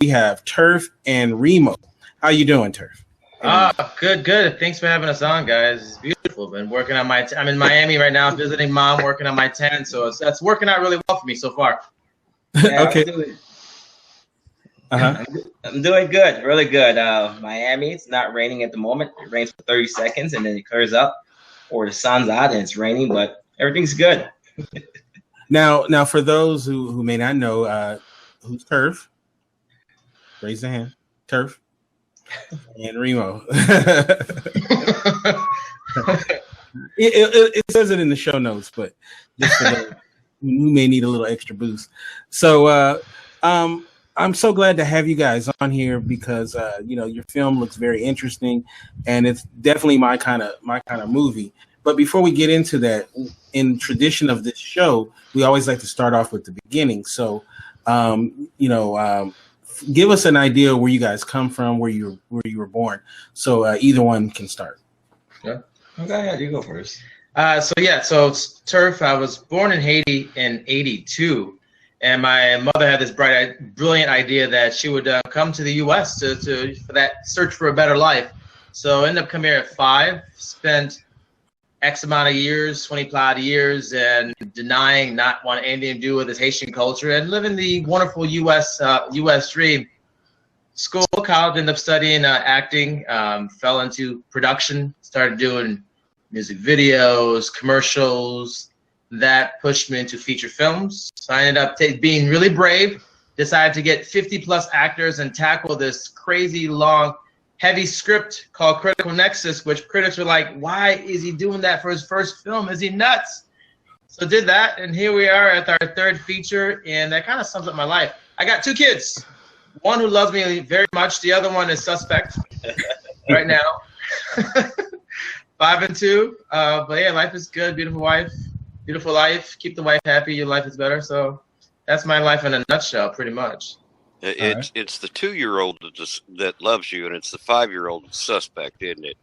we have Tirf and Remo. How you doing, Tirf? Good. Thanks for having us on, guys. It's beautiful. Been working on I'm in Miami right now, visiting mom, working on my tent, so that's working out really well for me so far. Yeah, Okay. I'm doing good, really good. Miami, it's not raining at the moment. It rains for 30 seconds and then it clears up, or the sun's out and it's raining, but everything's good. Now, for those who may not know, who's Tirf? Raise the hand. Tirf and Remo. it says it in the show notes, but just for those who may need a little extra boost. So I'm so glad to have you guys on here because your film looks very interesting, and it's definitely my kind of movie. But before we get into that, in tradition of this show, we always like to start off with the beginning. So, give us an idea where you guys come from, where you were born. So either one can start. Yeah. Okay, you go first. So Tirf, I was born in Haiti in '82, and my mother had this brilliant idea that she would come to the U.S. for that search for a better life. So I ended up coming here at 5, spent X amount of years, 20+ years, and denying, not wanting anything to do with this Haitian culture, and living the wonderful U.S. dream. School, college, ended up studying acting, fell into production, started doing music videos, commercials. That pushed me into feature films. So I ended up being really brave, decided to get 50+ actors and tackle this crazy long, heavy script called Critical Nexus, which critics were like, why is he doing that for his first film? Is he nuts? So did that, and here we are at our 3rd feature, and that kind of sums up my life. I got 2 kids. One who loves me very much. The other one is suspect right now. 5 and 2. But yeah, life is good. Beautiful wife. Beautiful life. Keep the wife happy. Your life is better. So that's my life in a nutshell, pretty much. It's the 2-year-old that loves you, and it's the 5-year-old suspect, isn't it?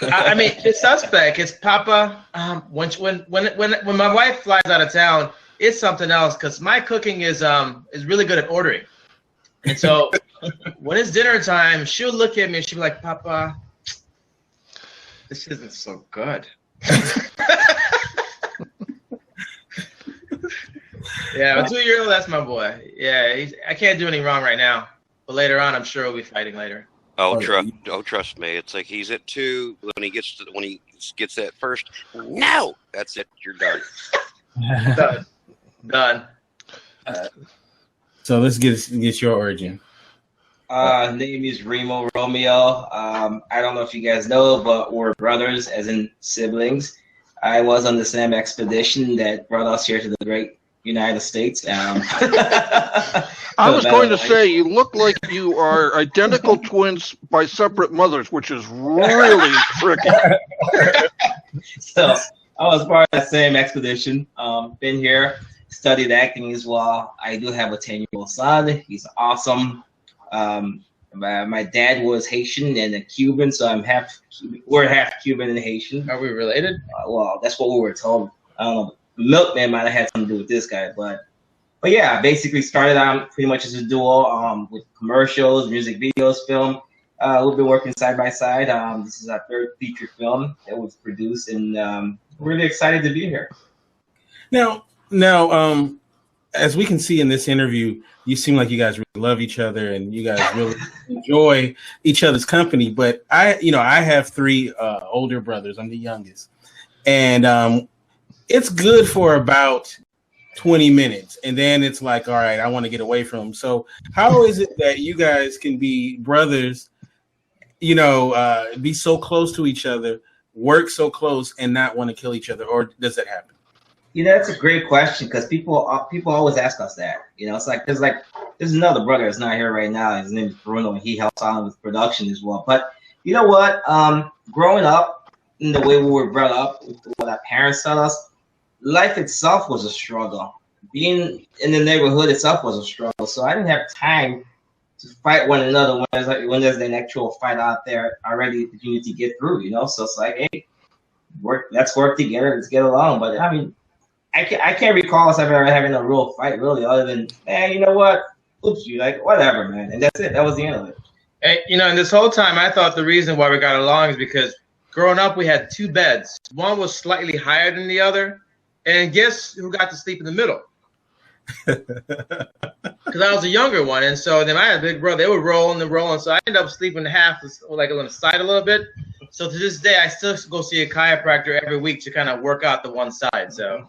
I mean, it's suspect. It's Papa. When my wife flies out of town, it's something else because my cooking is really good at ordering, and so when it's dinner time, she'll look at me and she'll be like, "Papa, this isn't so good." Yeah, a 2-year-old, that's my boy. Yeah, I can't do anything wrong right now, but later on, I'm sure we'll be fighting later. Trust me. It's like he's at 2 when he gets that first. No, that's it. You're done. Done. So let's get your origin. Name is Remoh Romeo. I don't know if you guys know, but we're brothers, as in siblings. I was on the same expedition that brought us here to the great United States. I was going to say, you look like you are identical twins by separate mothers, which is really tricky. So I was part of the same expedition. Been here, studied acting as well. I do have a 10-year-old son. He's awesome. My dad was Haitian and a Cuban, so we're half Cuban and Haitian. Are we related? Well, that's what we were told. I don't know. Milkman might have had something to do with this guy, but yeah, basically started out pretty much as a duo with commercials, music videos, film. We've been working side by side. This is our 3rd feature film that was produced, and we're really excited to be here. Now, as we can see in this interview, you seem like you guys really love each other and you guys really enjoy each other's company. But I have 3 older brothers. I'm the youngest, and it's good for about 20 minutes. And then it's like, all right, I want to get away from them. So how is it that you guys can be brothers, be so close to each other, work so close, and not want to kill each other? Or does that happen? That's a great question because people always ask us that. It's like there's another brother that's not here right now. His name is Bruno, and he helps out with production as well. But you know what? Growing up in the way we were brought up, with what our parents taught us, life itself was a struggle. Being in the neighborhood itself was a struggle. So I didn't have time to fight one another when there's an actual fight out there already that you need to get through. So it's like, hey, let's work together, let's get along. But I mean, I can't recall us ever having a real fight, really, other than, you know what? oops, you like whatever, man, and that's it. That was the end of it. And, and this whole time I thought the reason why we got along is because growing up we had 2 beds. One was slightly higher than the other, and guess who got to sleep in the middle? Because I was the younger one, and so then I had a big brother. They would roll and so I ended up sleeping half, like on the side a little bit. So to this day, I still go see a chiropractor every week to kind of work out the one side. So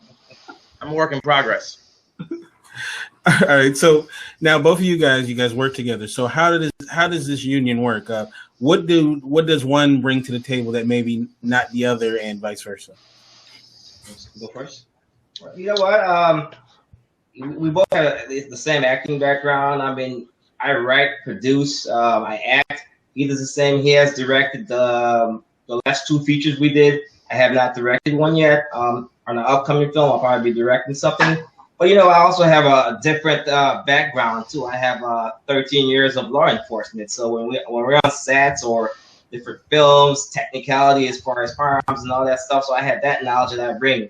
I'm a work in progress. All right. So now both of you guys work together. So how does this union work? What does one bring to the table that maybe not the other, and vice versa? Go first. You know what? We both have the same acting background. I mean, I write, produce, I act. He does the same. He has directed the last 2 features we did. I have not directed one yet. On an upcoming film, I'll probably be directing something. But, I also have a different background, too. I have 13 years of law enforcement. So when we're on sets or different films, technicality as far as firearms and all that stuff, so I had that knowledge that I bring,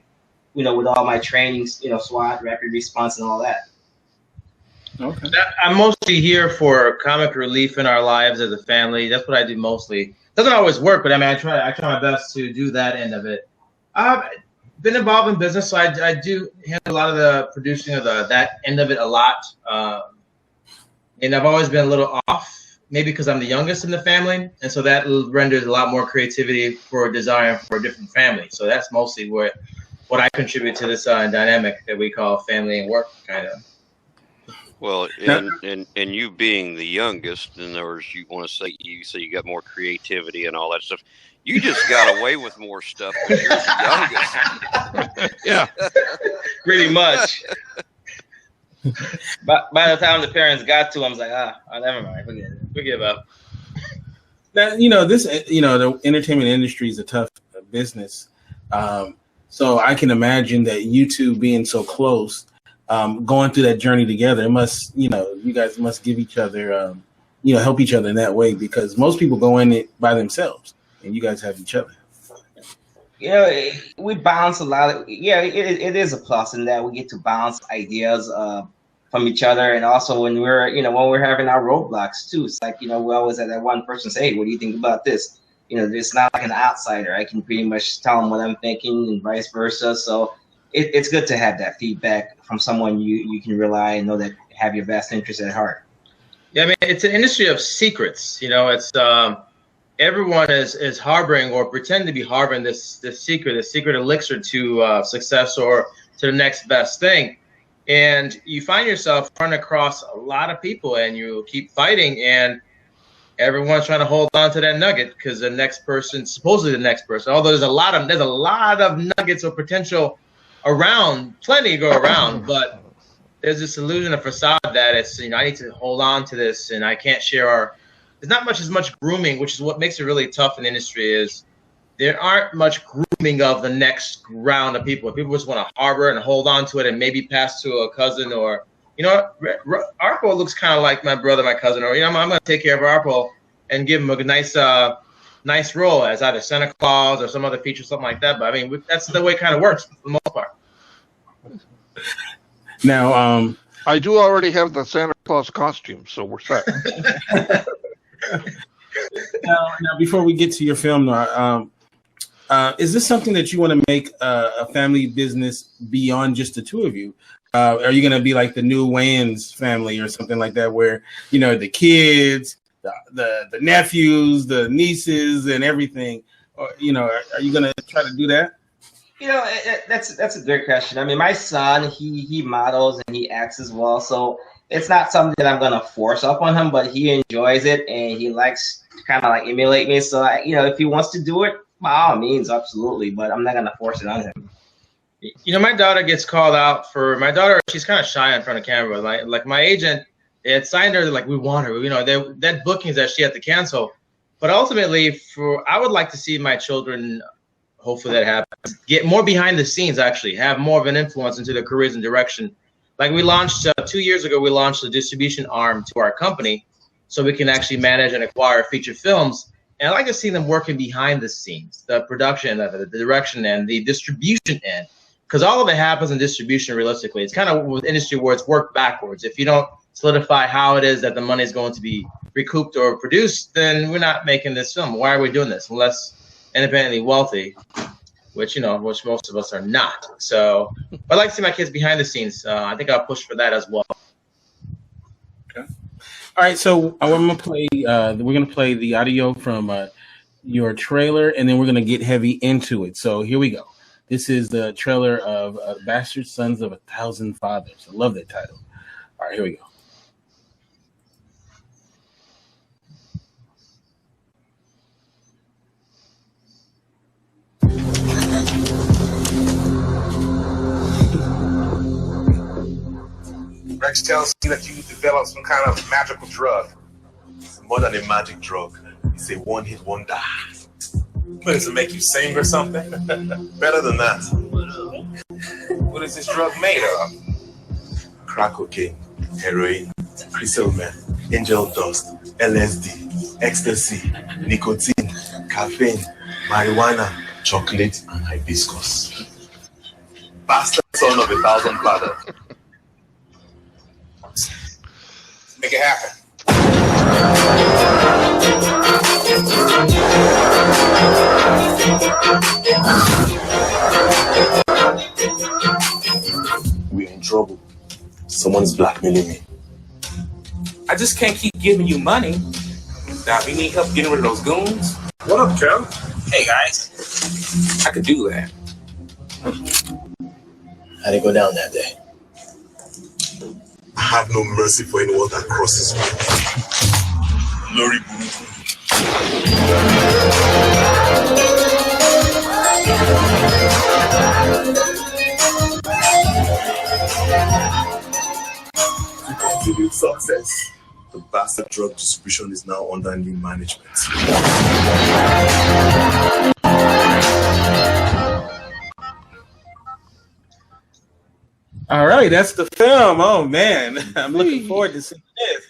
with all my trainings, SWAT, rapid response, and all that. Okay. I'm mostly here for comic relief in our lives as a family. That's what I do mostly. Doesn't always work, but I mean, I try my best to do that end of it. I've been involved in business, so I do handle a lot of the producing of that end of it a lot. And I've always been a little off, maybe because I'm the youngest in the family, and so that renders a lot more creativity for design for a different family. So that's mostly what I contribute to this dynamic that we call family and work, kind of. Well, and you being the youngest, in other words, you want to say you got more creativity and all that stuff. You just got away with more stuff because you're the youngest. Yeah, pretty much. But by the time the parents got to him, I was like, never mind, forget it. We give up. Now, the entertainment industry is a tough business. So I can imagine that you two being so close, going through that journey together, it must, you guys must give each other, help each other in that way, because most people go in it by themselves and you guys have each other. We bounce a lot. It is a plus in that we get to bounce ideas from each other. And also when we're having our roadblocks too, it's like, we always have that one person say, hey, what do you think about this? It's not like an outsider. I can pretty much tell them what I'm thinking and vice versa. So it's good to have that feedback from someone you can rely and know that have your best interest at heart. Yeah, I mean, it's an industry of secrets. It's everyone is harboring or pretend to be harboring this secret elixir to success or to the next best thing. And you find yourself running across a lot of people and you keep fighting and everyone's trying to hold on to that nugget because supposedly the next person, although there's a lot of nuggets of potential around, plenty go around, but there's this illusion of facade that it's, I need to hold on to this and I can't share there's not as much grooming, which is what makes it really tough in the industry is there aren't much grooming of the next round of people. People just want to harbor and hold on to it and maybe pass to a cousin or, Arpo looks kind of like my brother, my cousin, or, I'm going to take care of Arpo and give him a nice role as either Santa Claus or some other feature, something like that. But I mean, that's the way it kind of works for the most part. Now, I do already have the Santa Claus costume, so we're set. now, before we get to your film, is this something that you want to make a family business beyond just the two of you? Are you going to be like the new Wayans family or something like that, where the kids, the nephews, the nieces, and everything? Or, are you going to try to do that? That's a great question. I mean, my son, he models and he acts as well, so it's not something that I'm gonna force up on him, but he enjoys it and he likes to kind of like emulate me. So if he wants to do it, by all means, absolutely. But I'm not gonna force it on him. My daughter gets called out for she's kind of shy in front of camera. Like my agent, they had signed her. They're like, we want her. That bookings that she had to cancel. But ultimately, I would like to see my children. Hopefully that happens. Get more behind the scenes, actually. Have more of an influence into their careers and direction. Like we launched 2 years ago, we launched a distribution arm to our company so we can actually manage and acquire feature films. And I like to see them working behind the scenes, the production of it, the direction end, the distribution end. Because all of it happens in distribution realistically. It's kind of with industry where it's worked backwards. If you don't solidify how it is that the money is going to be recouped or produced, then we're not making this film. Why are we doing this unless independently wealthy, which most of us are not. So I'd like to see my kids behind the scenes. I think I'll push for that as well. Okay. All right, so I'm gonna play. We're gonna play the audio from your trailer, and then we're gonna get heavy into it. So here we go. This is the trailer of Bastard Sons of a Thousand Fathers. I love that title. All right, here we go. Rex tells me that you developed some kind of magical drug. It's more than a magic drug. It's a one-hit wonder. What, does it make you sing or something? Better than that. What is this drug made of? Crack cocaine, heroin, crystal meth, angel dust, LSD, ecstasy, nicotine, caffeine, marijuana, chocolate, and hibiscus. Bastard son of a thousand fathers. Make it happen. We're in trouble. Someone's blackmailing me. I just can't keep giving you money. Now, if you need help getting rid of those goons, What up, Kel? hey guys, I could do that. How'd it go down that day? I have no mercy for anyone that crosses me. Lori Buruku. To continue success, the bastard drug distribution is now under new management. All right, that's the film. Oh man, I'm looking forward to seeing this.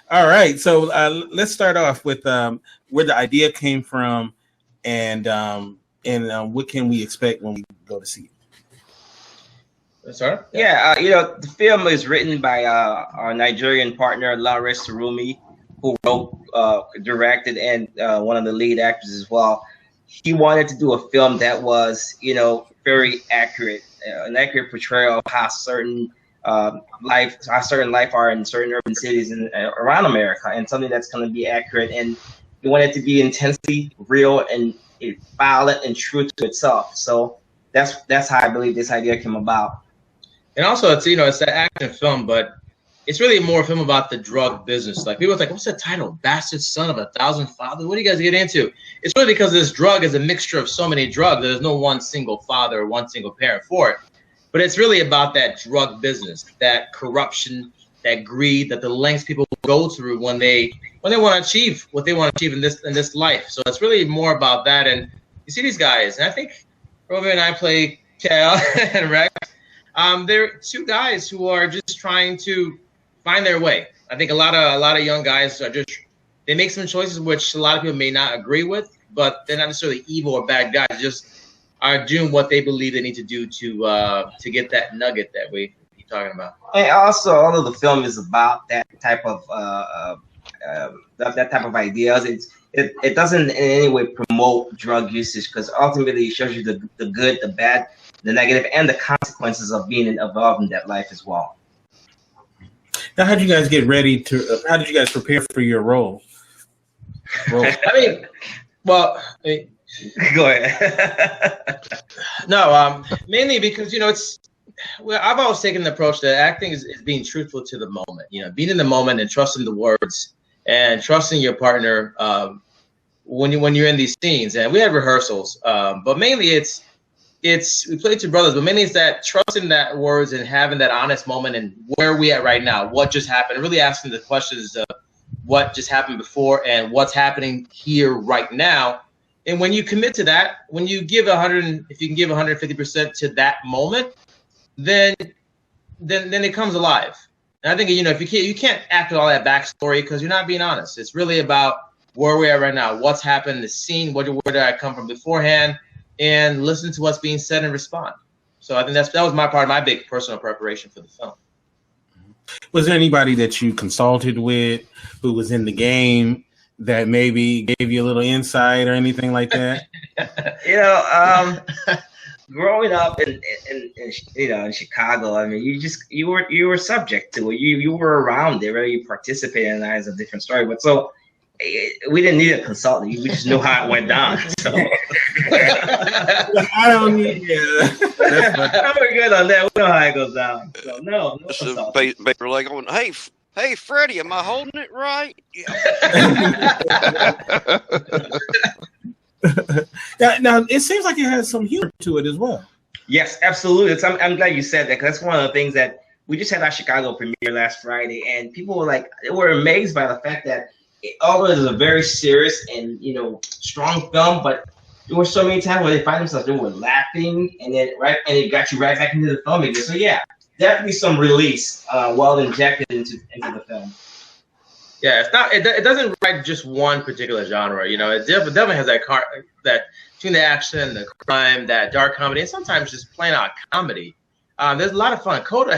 All right, so let's start off with where the idea came from, and what can we expect when we go to see it. Sorry? Yeah, the film is written by our Nigerian partner Lawrence Surumi, who wrote, directed, and one of the lead actors as well. He wanted to do a film that was, very accurate, an accurate portrayal of how certain life are in certain urban cities and around America, and something that's going to be accurate. And he wanted it to be intensely real and violent and true to itself. So that's how I believe this idea came about. And also, it's an action film, but it's really more a film about the drug business. Like, people are like, what's the title? Bastard Son of a Thousand Fathers? What do you guys get into? It's really because this drug is a mixture of so many drugs. There's no one single father or one single parent for it. But it's really about that drug business, that corruption, that greed, that the lengths people go through when they want to achieve what they want to achieve in this life. So it's really more about that. And you see these guys, and I think Romeo and I play Cal and Rex. They're two guys who are just trying to find their way. I think a lot of young guys are they make some choices which a lot of people may not agree with, but they're not necessarily evil or bad guys. They just are doing what they believe they need to do to get that nugget that we keep talking about. And also, although the film is about that type of ideas, it doesn't in any way promote drug usage, because ultimately it shows you the good, the bad, the negative, and the consequences of being involved in that life as well. Now, how did you guys get ready to? How did you guys prepare for your role? Go ahead. No, mainly because I've always taken the approach that acting is being truthful to the moment. Being in the moment and trusting the words and trusting your partner when you're in these scenes. And we had rehearsals, but mainly it's we play two brothers, but mainly it's that trusting that words and having that honest moment and where are we at right now, what just happened, really asking the questions of what just happened before and what's happening here right now. And when you commit to that, when you give if you can give 150% to that moment, then it comes alive. And I think if you can't act with all that backstory because you're not being honest. It's really about where we are right now, what's happened, the scene, where did I come from beforehand, and listen to what's being said and respond. So I think that was my part of my big personal preparation for the film. Was there anybody that you consulted with who was in the game that maybe gave you a little insight or anything like that? Growing up in in Chicago, I mean, you were subject to it. You were around it, right? You participated in that as a different story. But so we didn't need a consultant. We just knew how it went down. So I don't need. Yeah, we're good on that. We know how it goes down. So no consultant. They're like going, hey, Freddie, am I holding it right? Yeah. Now it seems like it has some humor to it as well. Yes, absolutely. I'm glad you said that, because that's one of the things that we just had our Chicago premiere last Friday, and people were amazed by the fact that although it is a very serious and strong film, but there were so many times where they find themselves laughing, and it got you right back into the film again. So yeah, definitely some release well injected into the film. Yeah, it doesn't write just one particular genre. It definitely has that between the action, the crime, that dark comedy, and sometimes just plain out comedy. There's a lot of fun. Coda,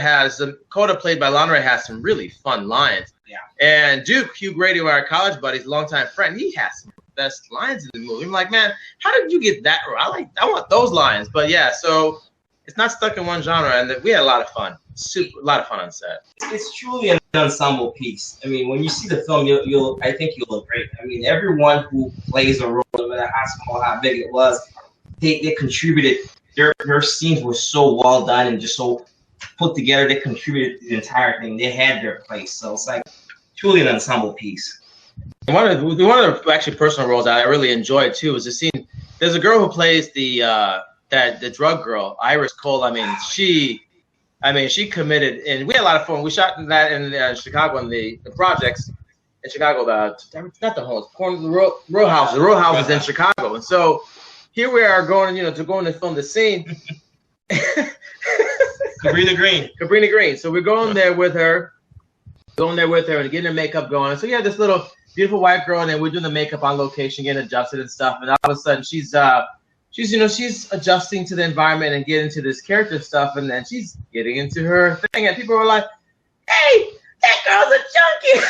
played by Lon Ray, has some really fun lines. Yeah. And Duke, Hugh Grady, our college buddies, longtime friend, he has some of the best lines in the movie. I'm like, man, how did you get that? I want those lines. But yeah, so it's not stuck in one genre, and we had a lot of fun. A lot of fun on set. It's truly an ensemble piece. I mean, when you see the film, I think you'll agree. I mean, everyone who plays a role, no matter how small, how big it was, they contributed. Their scenes were so well done and just so put together. They contributed to the entire thing. They had their place. So it's like truly an ensemble piece. One of the actually personal roles I really enjoyed too was the scene. There's a girl who plays the drug girl, Iris Cole. She committed, and we had a lot of fun. We shot that in Chicago in the projects in Chicago. Not the homes, the row house. The row house is in Chicago, and so here we are going, to film the scene. Cabrini Green. So we're going there with her and getting her makeup going. So yeah, this little beautiful white girl, and then we're doing the makeup on location, getting adjusted and stuff. And all of a sudden, she's adjusting to the environment and getting into this character stuff, and then she's getting into her thing, and people were like, "Hey, that girl's a junkie."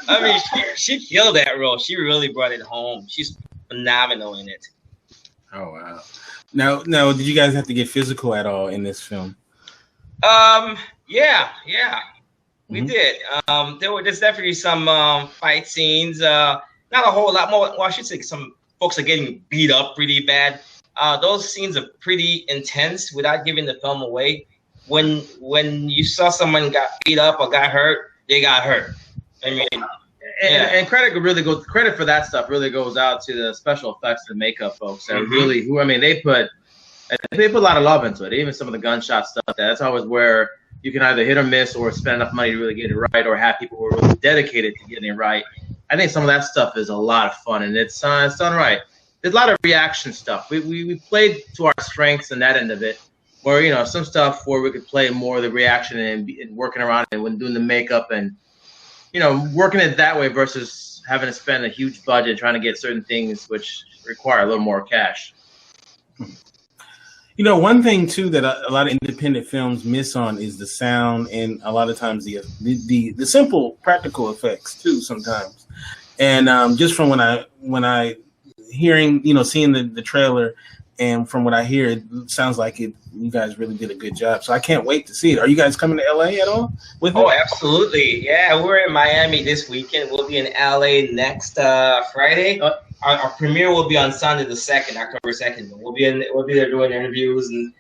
I mean, she killed that role. She really brought it home. She's phenomenal in it. Oh wow! Now, did you guys have to get physical at all in this film? Yeah, we did. There's definitely some fight scenes. Not a whole lot more. Well, I should say some folks are getting beat up pretty bad. Those scenes are pretty intense without giving the film away. When you saw someone got beat up or got hurt, they got hurt. I mean, and credit for that stuff really goes out to the special effects and makeup folks that they put a lot of love into it. Even some of the gunshot stuff, that's always where you can either hit or miss or spend enough money to really get it right, or have people who are really dedicated to getting it right. I think some of that stuff is a lot of fun, and it's done right. There's a lot of reaction stuff. We played to our strengths in that end of it, where some stuff where we could play more of the reaction and working around it when doing the makeup and working it that way versus having to spend a huge budget trying to get certain things which require a little more cash. One thing too that a lot of independent films miss on is the sound, and a lot of times the simple practical effects too sometimes. And just from when I hearing seeing the trailer, and from what I hear, it sounds like you guys really did a good job. So I can't wait to see it. Are you guys coming to LA at all with it? Oh, absolutely. Yeah, we're in Miami this weekend. We'll be in LA next Friday. Our premiere will be on Sunday the 2nd, October 2nd. We'll be there doing interviews and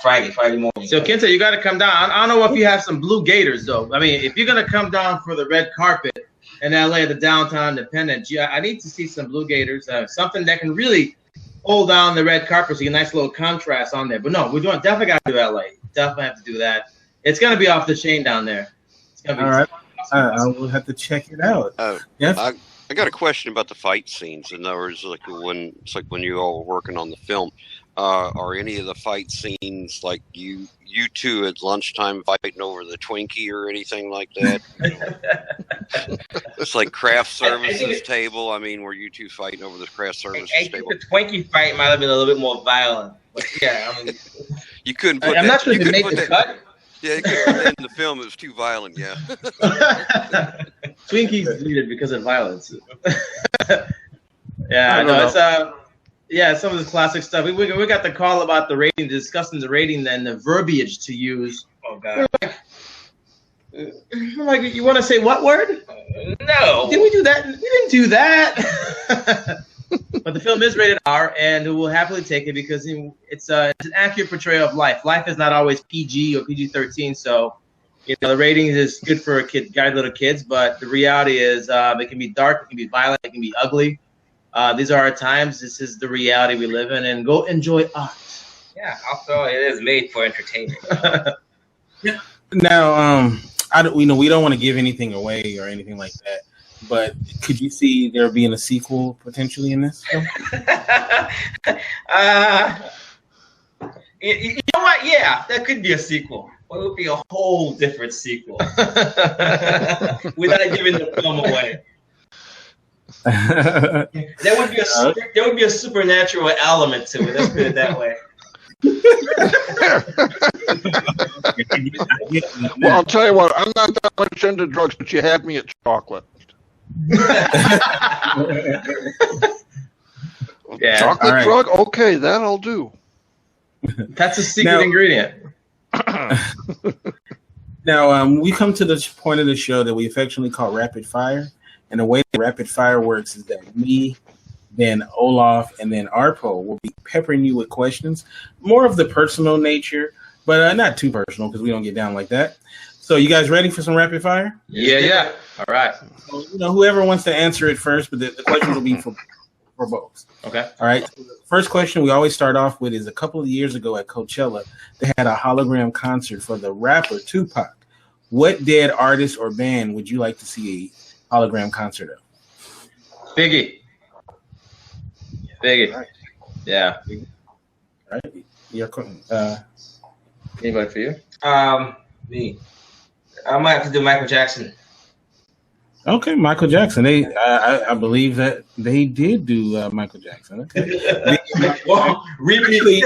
Friday morning. So Kenta, you got to come down. I don't know if you have some blue gators though. I mean, if you're gonna come down for the red carpet in LA, the downtown Independent, I need to see some blue gators. Something that can really hold down the red carpet, so you get a nice little contrast on there. But no, we're definitely got to do LA. Definitely have to do that. It's gonna be off the chain down there. It's gonna be all right. I will have to check it out. Yeah. I got a question about the fight scenes. In other words, when you all were working on the film, Are any of the fight scenes like you two at lunchtime fighting over the Twinkie or anything like that? It's like craft services table. I mean, were you two fighting over this craft services table? The Twinkie fight might have been a little bit more violent, but yeah, I mean, you couldn't put. I'm not sure if it made the cut. Yeah, you couldn't put that in the film. It was too violent. Yeah. Twinkies deleted because of violence. Yeah, no, it's yeah, some of the classic stuff. We got the call about the rating, discussing the rating, and the verbiage to use. oh god, I'm like, you want to say what word? no. Did we do that? We didn't do that. But the film is rated R, and we'll happily take it because it's an accurate portrayal of life. Life is not always PG or PG-13, so the ratings is good for guide little kids. But the reality is, it can be dark, it can be violent, it can be ugly. These are our times. This is the reality we live in, and go enjoy art. Yeah, also it is made for entertainment. Now, we don't want to give anything away or anything like that, but could you see there being a sequel potentially in this film? You know what? Yeah, that could be a sequel. But it would be a whole different sequel without giving the film away. There would be a supernatural element to it. Let's put it that way. Well, I'll tell you what. I'm not that much into drugs, but you had me at chocolate. Yeah, chocolate right. drug? Okay, that'll do. That's a secret ingredient. Now, we come to the point of the show that we affectionately call rapid fire. And the way that rapid fire works is that me, then Olaf, and then Arpo will be peppering you with questions, more of the personal nature, but not too personal because we don't get down like that. So you guys ready for some rapid fire? Yeah. All right. So, whoever wants to answer it first, but the questions will be for both. Okay. All right. First question we always start off with is a couple of years ago at Coachella, they had a hologram concert for the rapper Tupac. What dead artist or band would you like to see a hologram concert of? Biggie. Right. Yeah. All right. Anybody for you? Me. I might have to do Michael Jackson. Okay, Michael Jackson. I believe that they did do Michael Jackson. Okay. Well, repeat.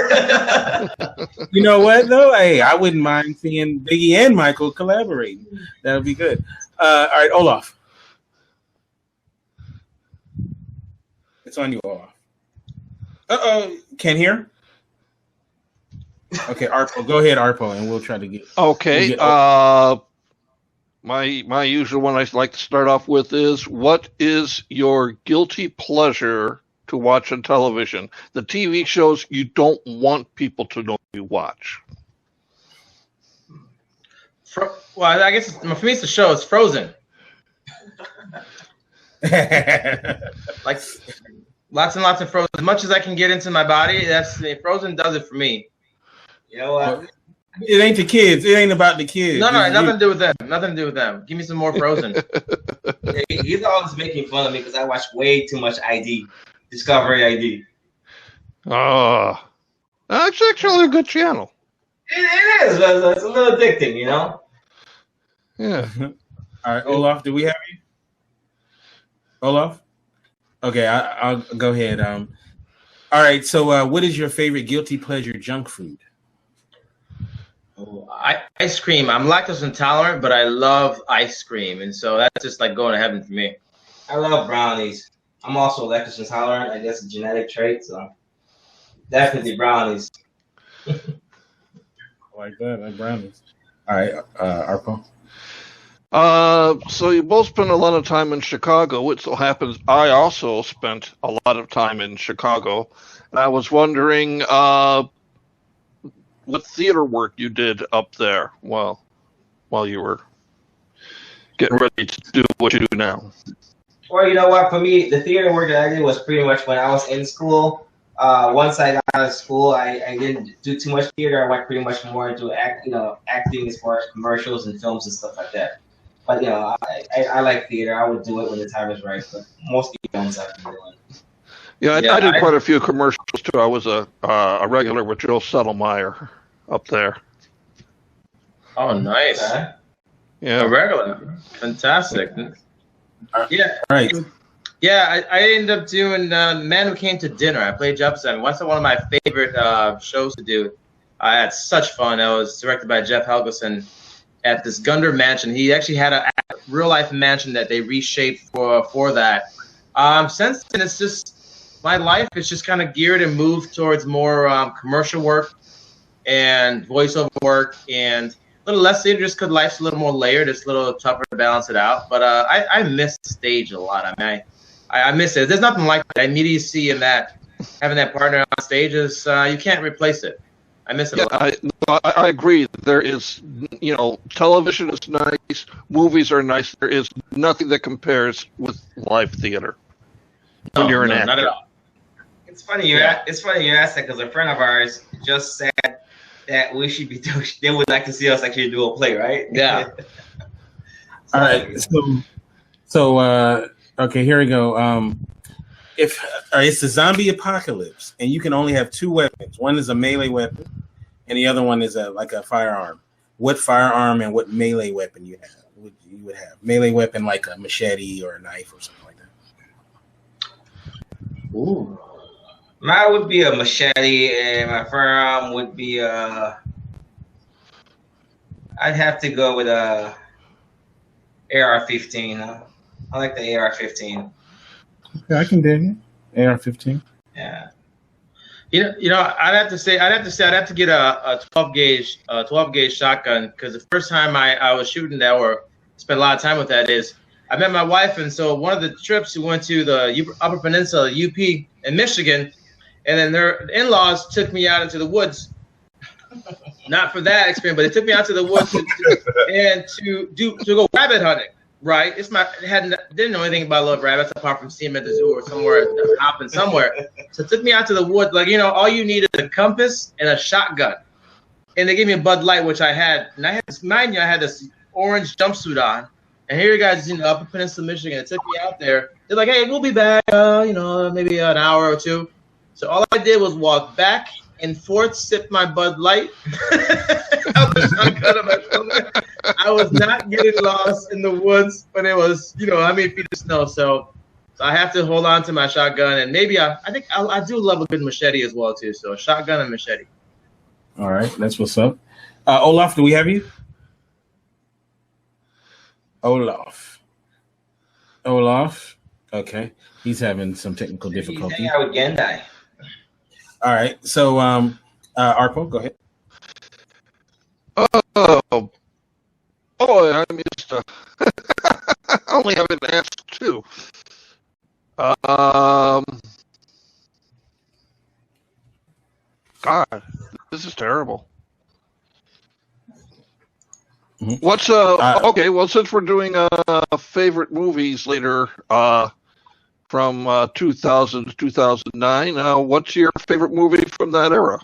You know what though? Hey, I wouldn't mind seeing Biggie and Michael collaborating. That would be good. All right, Olaf. It's on you, Olaf. Can't hear? Okay, Arpo. Go ahead, Arpo, and we'll try to get. Okay. My usual one I like to start off with is, what is your guilty pleasure to watch on television? The TV shows you don't want people to know you watch. Well, I guess for me it's the show. It's Frozen. Like lots and lots of Frozen. As much as I can get into my body, Frozen does it for me. You know what? It ain't the kids. It ain't about the kids. No, nothing to do with them. Nothing to do with them. Give me some more Frozen. He's always making fun of me because I watch way too much ID. Discovery ID. Oh, that's actually a good channel. It is. It's a little addicting, you know? Yeah. All right, Olaf, do we have you? Olaf? Okay, I'll go ahead. All right, so what is your favorite guilty pleasure junk food? Oh, ice cream. I'm lactose intolerant, but I love ice cream, and so that's just like going to heaven for me. I love brownies. I'm also lactose intolerant. I guess a genetic trait, so definitely brownies. I like that, like brownies. All right, Arpo. So you both spent a lot of time in Chicago. It so happens I also spent a lot of time in Chicago. And I was wondering what theater work you did up there while you were getting ready to do what you do now. Well, you know what? For me, the theater work that I did was pretty much when I was in school. Once I got out of school, I didn't do too much theater. I went pretty much more into acting as far as commercials and films and stuff like that. But I like theater. I would do it when the time is right. But mostly films I've been doing. Yeah, I did quite a few commercials shows too. I was a regular with Joe Settlemeyer up there. Oh, nice. Okay. Yeah, A regular. Fantastic. Yeah. Right. Yeah, I ended up doing Man Who Came to Dinner. I played Jefferson. That's one of my favorite shows to do. I had such fun. It was directed by Jeff Helgeson at this Gunder mansion. He actually had a real-life mansion that they reshaped for that. Since then, it's just my life is just kind of geared and moved towards more commercial work and voiceover work and a little less theater just because life's a little more layered. It's a little tougher to balance it out. But I miss stage a lot. I mean, I miss it. There's nothing like it. I immediately see in that having that partner on stage is you can't replace it. I miss it a lot. I agree. There is, television is nice, movies are nice. There is nothing that compares with live theater when you're an actor. Not at all. It's funny you asked that because a friend of ours just said that we should be doing. They would like to see us actually do a play, right? Yeah. All right. So okay, here we go. If it's the zombie apocalypse and you can only have two weapons, one is a melee weapon and the other one is like a firearm. What firearm and what melee weapon you would have? Melee weapon like a machete or a knife or something like that. Ooh. Mine would be a machete and my firearm would be I'd have to go with a AR-15. I like the AR-15. Okay, I can dig it. AR-15. Yeah. You know, I'd have to get a 12 gauge shotgun because the first time I was shooting that or spent a lot of time with that is I met my wife, and so one of the trips we went to the Upper Peninsula, UP in Michigan, and then their in-laws took me out into the woods. Not for that experience, but they took me out to the woods to go rabbit hunting. Right, didn't know anything about little rabbits apart from seeing them at the zoo or somewhere hopping somewhere. So it took me out to the woods. Like all you need is a compass and a shotgun, and they gave me a Bud Light, which I had. And I had this orange jumpsuit on. And here you guys, Upper Peninsula, Michigan. It took me out there. They're like, "Hey, we'll be back. Maybe an hour or two." So all I did was walk back and forth, sip my Bud Light. I was not getting lost in the woods, but it was, how many feet of snow. So I have to hold on to my shotgun, and maybe I think I do love a good machete as well too. So shotgun and machete. All right, that's what's up. Olaf, do we have you? Olaf. Okay, he's having some technical difficulty. He's hanging out with Gendai. All right, so Arpo, go ahead. Oh boy, I missed. I only have an answer two. God, this is terrible. Mm-hmm. What's okay? Well, since we're doing favorite movies later, from 2000 to 2009, what's your favorite movie from that era?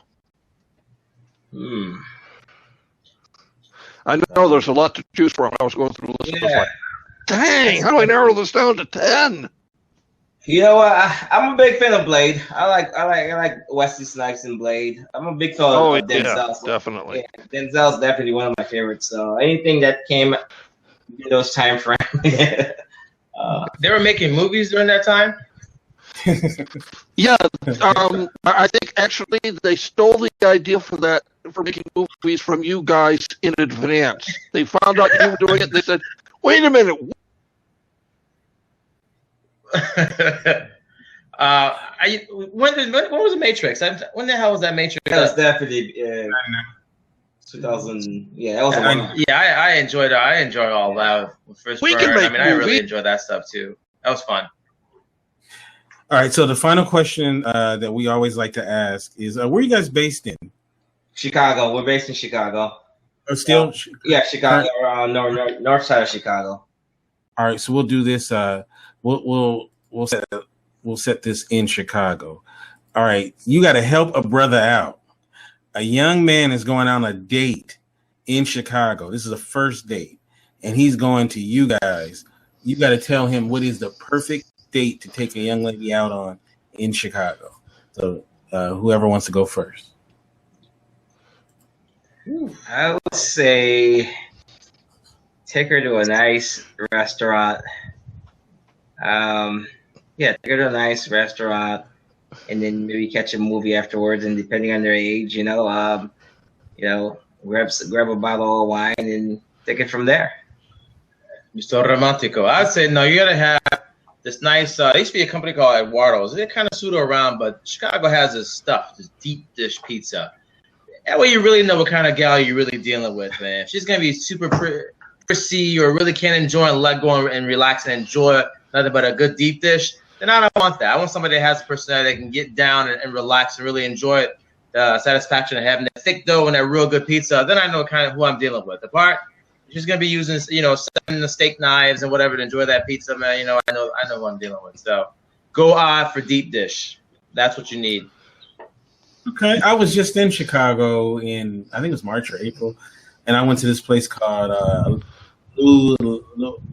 I know there's a lot to choose from. I was going through the list. I was like, dang, how do I narrow this down to 10? You know what? I'm a big fan of Blade. I like Wesley Snipes in Blade. I'm a big fan of Denzel. Yeah, definitely. Yeah, Denzel's definitely one of my favorites. So anything that came in those time frames. They were making movies during that time. Yeah, I think actually they stole the idea for making movies from you guys in advance. They found out you were doing it. They said, "Wait a minute." When was the Matrix? When the hell was that Matrix? That was definitely 2000. Yeah, that was a one. Yeah, I enjoyed it. I enjoyed all that. I really enjoyed that stuff too. That was fun. All right, so the final question that we always like to ask is, where are you guys based in? Chicago. We're based in Chicago. Oh, still? Yeah, Chicago, north side of Chicago. All right, so we'll do this. We'll set this in Chicago. All right, you got to help a brother out. A young man is going on a date in Chicago. This is a first date, and he's going to you guys. You got to tell him what is the perfect date to take a young lady out on in Chicago. So Whoever wants to go first. I would say take her to a nice restaurant. Take her to a nice restaurant, and then maybe catch a movie afterwards. And depending on their age, grab a bottle of wine and take it from there. Mr. Romantico. I'd say no. You gotta have this nice. There used to be a company called Eduardos. They're kind of pseudo around, but Chicago has this stuff, this deep dish pizza. That way, you really know what kind of gal you're really dealing with, man. If she's gonna be super prissy or really can't enjoy and let go and relax and enjoy nothing but a good deep dish, then I don't want that. I want somebody that has a personality that can get down and relax and really enjoy the satisfaction of having that thick dough and that real good pizza. Then I know kind of who I'm dealing with. The part she's gonna be using, the steak knives and whatever to enjoy that pizza, man. I know who I'm dealing with. So go for deep dish. That's what you need. Okay, I was just in Chicago in, I think it was March or April, and I went to this place called Blue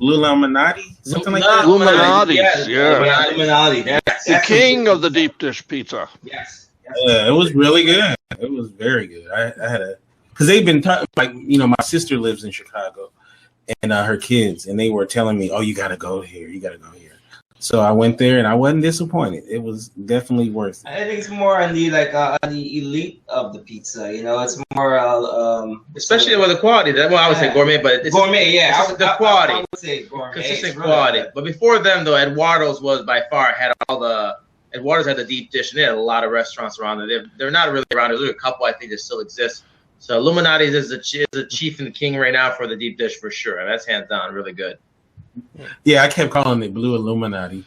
Illuminati, something like that. Illuminati, Illuminati. That's the king of the deep dish pizza. Yes. Yeah, it was really good. It was very good. I had because they've been my sister lives in Chicago, and her kids, and they were telling me, "Oh, you got to go here. You got to go here." So I went there, and I wasn't disappointed. It was definitely worth it. I think it's more on the elite of the pizza. It's more especially with the quality. I would say gourmet, but it's gourmet. Yeah, the quality. I would say gourmet. Consistent quality. But before them, though, Eduardo's was by far had all the. Eduardo's had the deep dish, and they had a lot of restaurants around there. They're not really around. There's a couple I think that still exist. So Illuminati's is the chief and the king right now for the deep dish for sure. And that's hands down really good. Yeah, I kept calling it Blue Illuminati.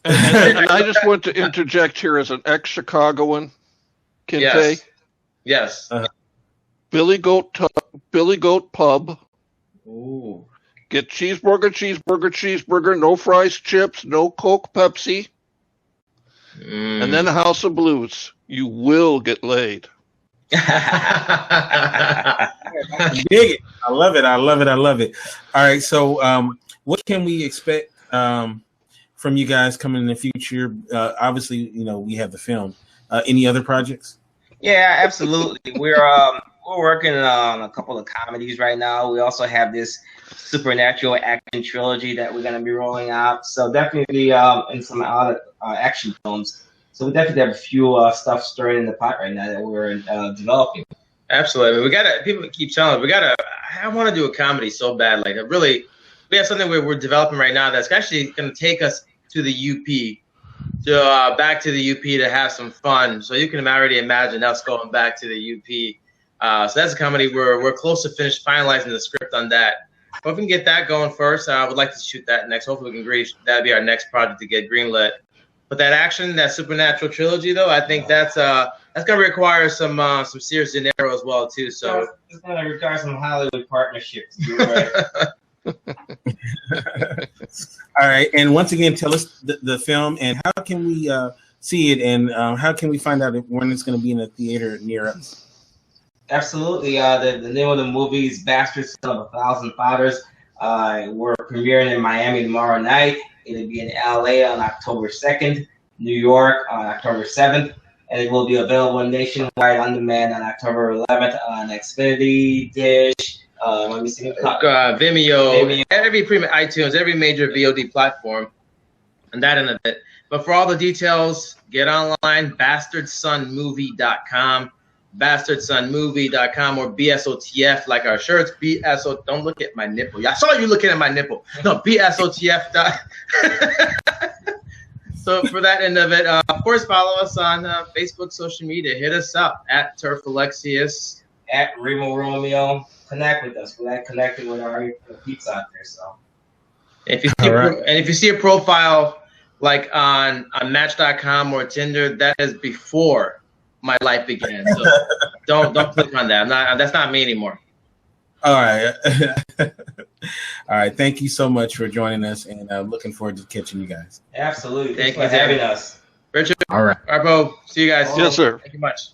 And I just want to interject here as an ex-Chicagoan, Kente. Yes. Billy Goat Pub. Ooh. Get cheeseburger, no fries, chips, no Coke, Pepsi. And then House of Blues. You will get laid. Dig it. I love it. All right, so what can we expect from you guys coming in the future? Obviously, we have the film. Any other projects? Yeah, absolutely. We're working on a couple of comedies right now. We also have this supernatural action trilogy that we're going to be rolling out. So definitely in some other action films. So we definitely have a few stuff stirring in the pot right now that we're developing. Absolutely. People keep telling us, I want to do a comedy so bad. Like we have something we're developing right now that's actually going to take us to the UP, back to the UP to have some fun. So you can already imagine us going back to the UP. So that's a comedy we're close to finalizing the script on that. But if we can get that going first, I would like to shoot that next. Hopefully we can that'll be our next project to get greenlit. But that that supernatural trilogy, though, I think that's gonna require some serious dinero as well too. So it's gonna require some Hollywood partnerships. Right. All right, and once again, tell us the film and how can we see it, and how can we find out when it's going to be in a theater near us? Absolutely. The name of the movie is Bastard Son of a Thousand Fathers. We're premiering in Miami tomorrow night. It'll be in LA on October 2nd, New York on October 7th, and it will be available nationwide on demand on October 11th on Xfinity, Dish, let me see, Vimeo, every premium iTunes, every major VOD platform, and that in a bit. But for all the details, get online, bastardsonmovie.com. bastardsonmovie.com or BSOTF, like our shirts. BSO, don't look at my nipple. I saw you looking at my nipple. No, BSOTF. So for that end of it, of course, follow us on Facebook, social media. Hit us up at Tirf Alexius, at Remoh Romeo. Connect with us. We're connected with our pizza out there. So if you see a profile like on Match.com or Tinder, that is before my life began. So don't click on that. That's not me anymore. All right. All right. Thank you so much for joining us, and looking forward to catching you guys. Absolutely. Thank you for having us. Richard. All right. Arbo. See you guys. Yes, sir. Thank you much.